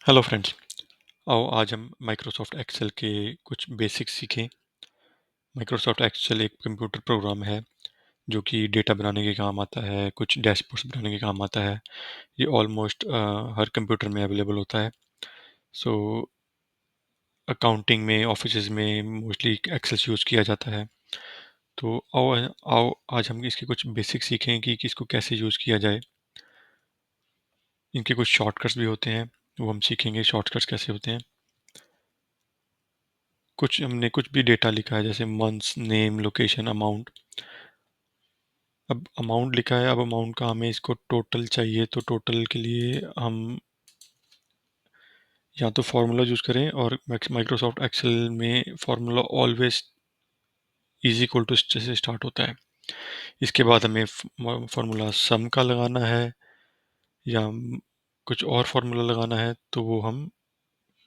Hello friends. आओ आज हम माइक्रोसॉफ्ट एक्सेल के कुछ बेसिक्स सीखें। माइक्रोसॉफ्ट एक्सेल एक कंप्यूटर प्रोग्राम है जो कि डेटा बनाने के काम आता है, कुछ डैशबोर्ड्स बनाने के काम आता है। ये ऑलमोस्ट हर कंप्यूटर में अवेलेबल होता है। सो अकाउंटिंग में, ऑफिस में मोस्टली एक्सेल यूज़ किया जाता है। तो आओ आओ आज हम इसके कुछ बेसिक्स सीखें कि इसको कैसे यूज़ किया जाए। इनके कुछ शॉर्टकट्स भी होते हैं, वो हम सीखेंगे शॉर्टकट्स कैसे होते हैं। हमने कुछ भी डेटा लिखा है जैसे मंथ्स, नेम, लोकेशन, अमाउंट। अब अमाउंट लिखा है, अब अमाउंट का हमें इसको टोटल चाहिए, तो टोटल के लिए हम या तो फार्मूला यूज़ करें, और माइक्रोसॉफ्ट एक्सेल में formula always is equal to से स्टार्ट होता है। इसके बाद हमें फार्मूला सम का लगाना है या कुछ और फार्मूला लगाना है, तो वो हम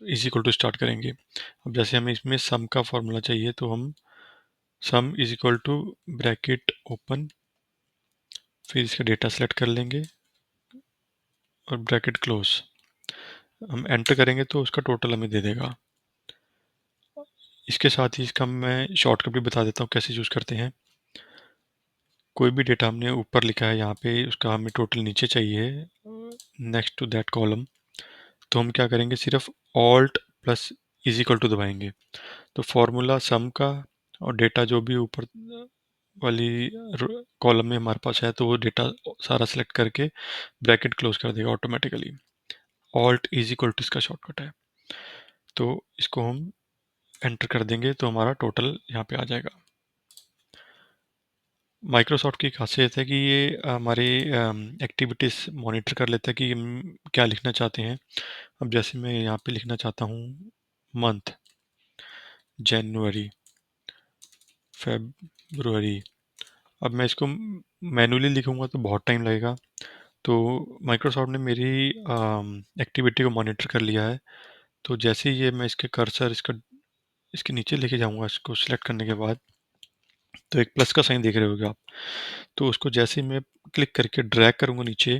इज इक्वल टू स्टार्ट करेंगे। अब जैसे हमें इसमें सम का फार्मूला चाहिए, तो हम सम is equal to bracket open, फिर इसका डेटा सेलेक्ट कर लेंगे और ब्रैकेट क्लोज। हम एंटर करेंगे तो उसका टोटल हमें दे देगा। इसके साथ ही इसका मैं शॉर्टकट भी बता देता हूँ कैसे यूज़ करते हैं। कोई भी डेटा हमने ऊपर लिखा है यहाँ पे, उसका हमें टोटल नीचे चाहिए नेक्स्ट टू दैट कॉलम, तो हम क्या करेंगे, सिर्फ alt plus is equal to दबाएंगे, तो फॉर्मूला सम का और डेटा जो भी ऊपर वाली कॉलम में हमारे पास है, तो वो डेटा सारा सेलेक्ट करके ब्रैकेट क्लोज कर देगा automatically. Alt is equal to इसका शॉर्टकट है। तो इसको हम एंटर कर देंगे तो हमारा टोटल यहाँ पे आ जाएगा। माइक्रोसॉफ्ट की खासियत है कि ये हमारे एक्टिविटीज़ मॉनिटर कर लेता है कि हम क्या लिखना चाहते हैं। अब जैसे मैं यहाँ पे लिखना चाहता हूँ मंथ, जनवरी, फेब्रुअरी। अब मैं इसको मैनुअली लिखूँगा तो बहुत टाइम लगेगा, तो माइक्रोसॉफ्ट ने मेरी एक्टिविटी को मॉनिटर कर लिया है। तो जैसे ही ये मैं इसके कर्सर इसके नीचे लेके जाऊँगा, इसको सिलेक्ट करने के बाद, तो एक प्लस का साइन देख रहे होगे आप, तो उसको जैसे ही मैं क्लिक करके ड्रैग करूँगा नीचे,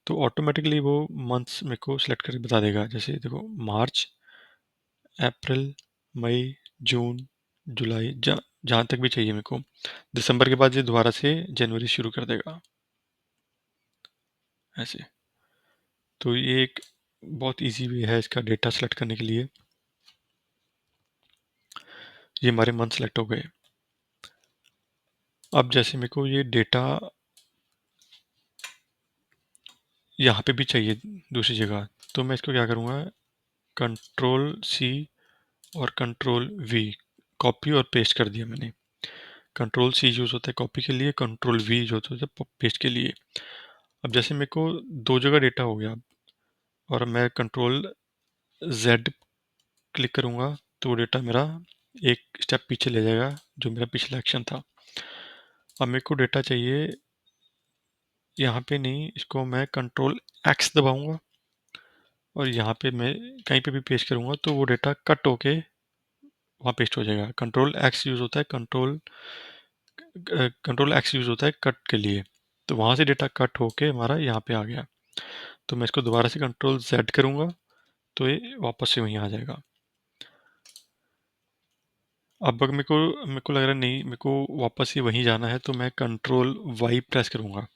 तो ऑटोमेटिकली वो मंथ्स मेरे को सिलेक्ट करके बता देगा। जैसे देखो, मार्च, अप्रैल, मई, जून, जुलाई, जहाँ तक भी चाहिए मेरे को। दिसंबर के बाद ये दोबारा से जनवरी शुरू कर देगा ऐसे। तो ये एक बहुत इजी वे है इसका डेटा सेलेक्ट करने के लिए। ये हमारे मंथ सेलेक्ट हो गए। अब जैसे मेरे को ये डेटा यहाँ पे भी चाहिए दूसरी जगह, तो मैं इसको क्या करूँगा, कंट्रोल सी और कंट्रोल वी, कॉपी और पेस्ट कर दिया मैंने। कंट्रोल सी यूज़ होता है कॉपी के लिए, कंट्रोल वी जो होता है पेस्ट के लिए। अब जैसे मेरे को दो जगह डेटा हो गया, और मैं कंट्रोल जेड क्लिक करूँगा, तो वो डेटा मेरा एक स्टेप पीछे ले जाएगा, जो मेरा पिछला एक्शन था। अब मेरे को डेटा चाहिए यहाँ पे नहीं, इसको मैं कंट्रोल एक्स दबाऊंगा, और यहाँ पे मैं कहीं पे भी पेस्ट करूँगा तो वो डेटा कट होके वहाँ पेस्ट हो जाएगा। कंट्रोल एक्स यूज़ होता है कंट्रोल एक्स यूज़ होता है कट के लिए, तो वहाँ से डेटा कट होके हमारा यहाँ पे आ गया। तो मैं इसको दोबारा से कंट्रोल जेड करूँगा, तो ये वापस से वहीं आ जाएगा। अब अगर मेरे को लग रहा है नहीं, मेरे को वापस ही वहीं जाना है, तो मैं कंट्रोल वाई प्रेस करूँगा।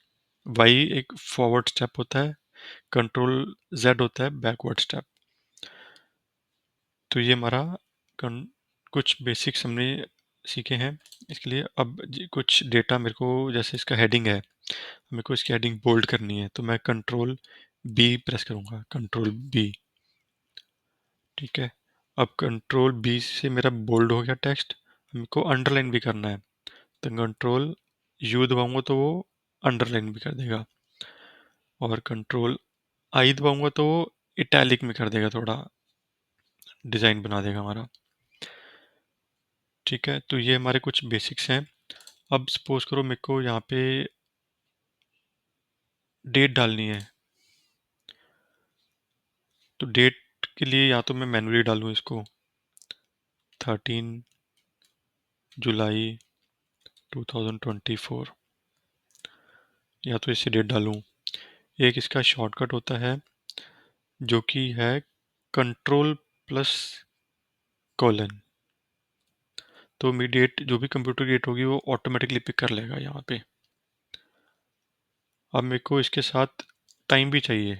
वाई एक फॉरवर्ड स्टेप होता है, कंट्रोल जेड होता है बैकवर्ड स्टेप। तो ये हमारा कुछ बेसिक्स हमने सीखे हैं इसके लिए। अब कुछ डेटा मेरे को, जैसे इसका हेडिंग है, मेरे को इसकी हेडिंग बोल्ड करनी है, तो मैं कंट्रोल बी प्रेस करूँगा, कंट्रोल बी। ठीक है। अब कंट्रोल बी से मेरा बोल्ड हो गया टेक्स्ट। मेरे को अंडरलाइन भी करना है, तो कंट्रोल यू दबाऊंगा तो वो अंडरलाइन भी कर देगा, और कंट्रोल आई दबाऊंगा तो वो इटैलिक में कर देगा, थोड़ा डिज़ाइन बना देगा हमारा। ठीक है, तो ये हमारे कुछ बेसिक्स हैं। अब सपोज करो मेरे को यहाँ पे डेट डालनी है, तो डेट के लिए या तो मैं मैनुअली डालूँ इसको 13 जुलाई 2024, या तो इससे डेट डालूँ। एक इसका शॉर्टकट होता है जो कि है कंट्रोल प्लस कोलन, तो मेरी डेट जो भी कंप्यूटर की डेट होगी वो ऑटोमेटिकली पिक कर लेगा यहाँ पे। अब मेरे को इसके साथ टाइम भी चाहिए,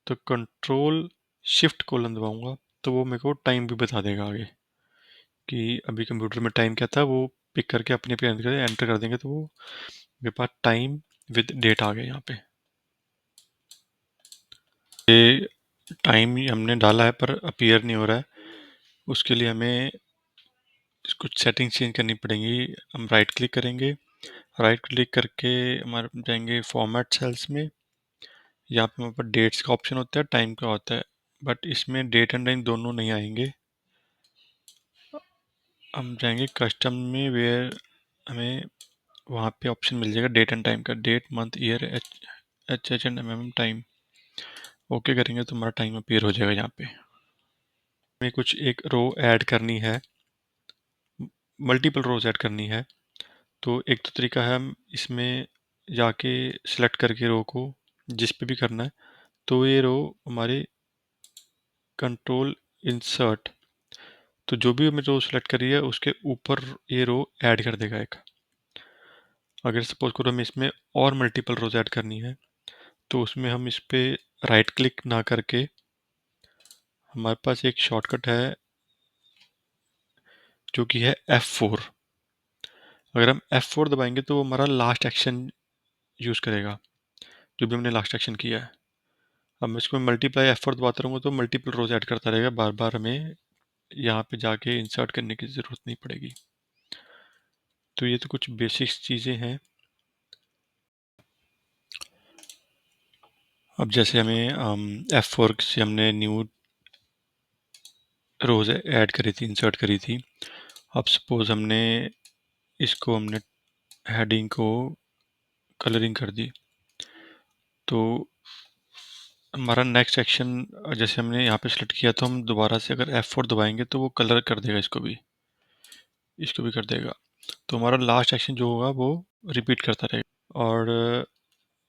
तो कंट्रोल शिफ्ट कोलन दबाऊंगा तो वो मेरे को टाइम भी बता देगा आगे कि अभी कंप्यूटर में टाइम क्या था, वो पिक करके अपने पे एंटर कर देंगे तो वो मेरे पास टाइम विद डेट आ गया यहाँ पे। ये टाइम हमने डाला है पर अपीयर नहीं हो रहा है, उसके लिए हमें कुछ सेटिंग चेंज करनी पड़ेंगी। हम राइट क्लिक करेंगे, राइट क्लिक करके हमारे जाएंगे फॉर्मेट सेल्स में, यहाँ पे हमारे पास डेट्स का ऑप्शन होता है, टाइम का होता है, बट इसमें डेट एंड टाइम दोनों नहीं आएंगे। हम जाएंगे कस्टम में, वेयर हमें वहाँ पे ऑप्शन मिल जाएगा डेट एंड टाइम का, date month year H and M time. Okay करेंगे तो हमारा टाइम अपीयर हो जाएगा यहाँ पे। हमें कुछ एक रो ऐड करनी है, मल्टीपल रोज ऐड करनी है, तो एक तो तरीका है हम इसमें जाके सिलेक्ट करके रो को जिस पे भी करना है, तो ये रो हमारे कंट्रोल इंसर्ट, तो जो भी हमें रो सिलेक्ट करी है उसके ऊपर ये रो ऐड कर देगा एक। अगर सपोज करो हमें इसमें और मल्टीपल रोज ऐड करनी है तो उसमें हम इस पे राइट क्लिक ना करके, हमारे पास एक शॉर्टकट है जो कि है F4। अगर हम F4 दबाएंगे तो वो हमारा लास्ट एक्शन यूज़ करेगा, जो भी हमने लास्ट एक्शन किया है। अब मैं इसको मल्टीप्लाई F4 दबाता रहूँगा तो मल्टीपल रोज ऐड करता रहेगा, बार बार हमें यहाँ पे जाके इंसर्ट करने की ज़रूरत नहीं पड़ेगी। तो ये तो कुछ बेसिक्स चीज़ें हैं। अब जैसे हमें F4 से हमने न्यू रोज ऐड करी थी, इंसर्ट करी थी। अब सपोज हमने हेडिंग को कलरिंग कर दी, तो हमारा नेक्स्ट एक्शन जैसे हमने यहाँ पे सेलेक्ट किया, तो हम दोबारा से अगर F4 दबाएंगे तो वो कलर कर देगा, इसको भी कर देगा, तो हमारा लास्ट एक्शन जो होगा वो रिपीट करता रहेगा। और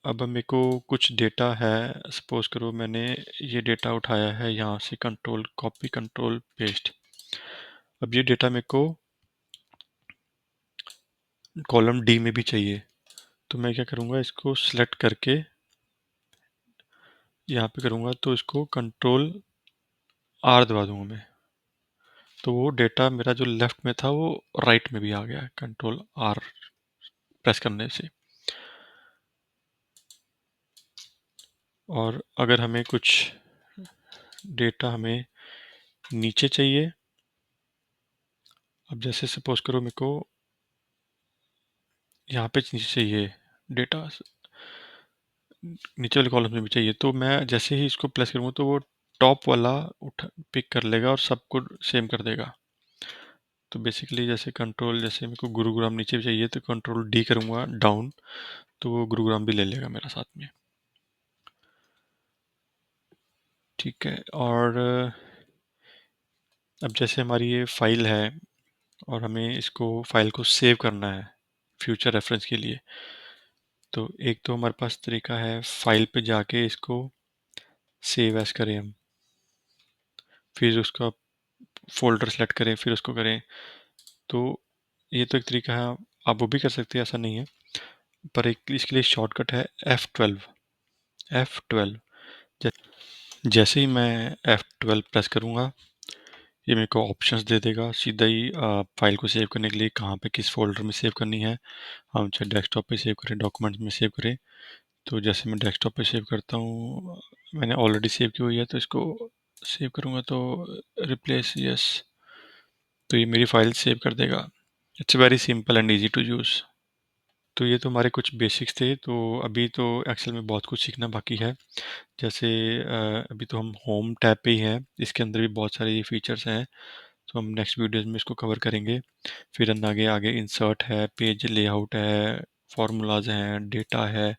अब मेरे को कुछ डेटा है, सपोज करो मैंने ये डेटा उठाया है यहाँ से, कंट्रोल कॉपी कंट्रोल पेस्ट। अब ये डेटा मेरे को कॉलम डी में भी चाहिए, तो मैं क्या करूँगा, इसको सिलेक्ट करके यहाँ पे करूँगा तो इसको कंट्रोल आर दबा दूंगा मैं, तो वो डेटा मेरा जो लेफ्ट में था वो राइट में भी आ गया, कंट्रोल आर प्रेस करने से। और अगर हमें कुछ डेटा हमें नीचे चाहिए, अब जैसे सपोज करो मेरे को यहाँ पे नीचे चाहिए डेटा, नीचे वाले कॉलम में भी चाहिए, तो मैं जैसे ही इसको प्रेस करूँगा तो वो टॉप वाला उठा पिक कर लेगा और सबको सेम कर देगा। तो बेसिकली जैसे कंट्रोल, जैसे मेरे को गुरुग्राम नीचे भी चाहिए तो कंट्रोल डी करूँगा डाउन, तो वो गुरुग्राम भी ले लेगा मेरा साथ में। ठीक है। और अब जैसे हमारी ये फाइल है और हमें इसको फाइल को सेव करना है फ्यूचर रेफरेंस के लिए, तो एक तो हमारे पास तरीका है फाइल पे जाके इसको सेव एज करें हम, फिर उसका फोल्डर सेलेक्ट करें, फिर उसको करें, तो ये तो एक तरीका है, आप वो भी कर सकते हैं, ऐसा नहीं है, पर एक इसके लिए शॉर्टकट है F12। जैसे ही मैं F12 प्रेस करूँगा ये मेरे को ऑप्शंस दे देगा सीधा ही, फाइल को सेव करने के लिए कहाँ पे किस फोल्डर में सेव करनी है, हम चाहे डेस्कटॉप पे सेव करें, डॉक्यूमेंट्स में सेव करें। तो जैसे मैं डेस्कटॉप पे सेव करता हूँ, मैंने ऑलरेडी सेव की हुई है तो इसको सेव करूँगा तो रिप्लेस यस, तो ये मेरी फाइल सेव कर देगा। It's very simple and easy to use. तो ये तो हमारे कुछ बेसिक्स थे, तो अभी तो एक्सेल में बहुत कुछ सीखना बाकी है। जैसे अभी तो हम होम टैब पे ही हैं, इसके अंदर भी बहुत सारे फीचर्स हैं, तो हम नेक्स्ट वीडियोस में इसको कवर करेंगे। फिर आगे आगे इंसर्ट है, पेज लेआउट है, फार्मूलाज हैं, डेटा है,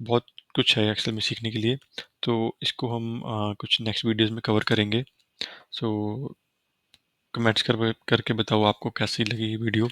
बहुत कुछ है एक्सेल में सीखने के लिए, तो इसको हम कुछ नेक्स्ट वीडियोस में कवर करेंगे। सो कमेंट्स करके बताओ आपको कैसी लगी ये वीडियो।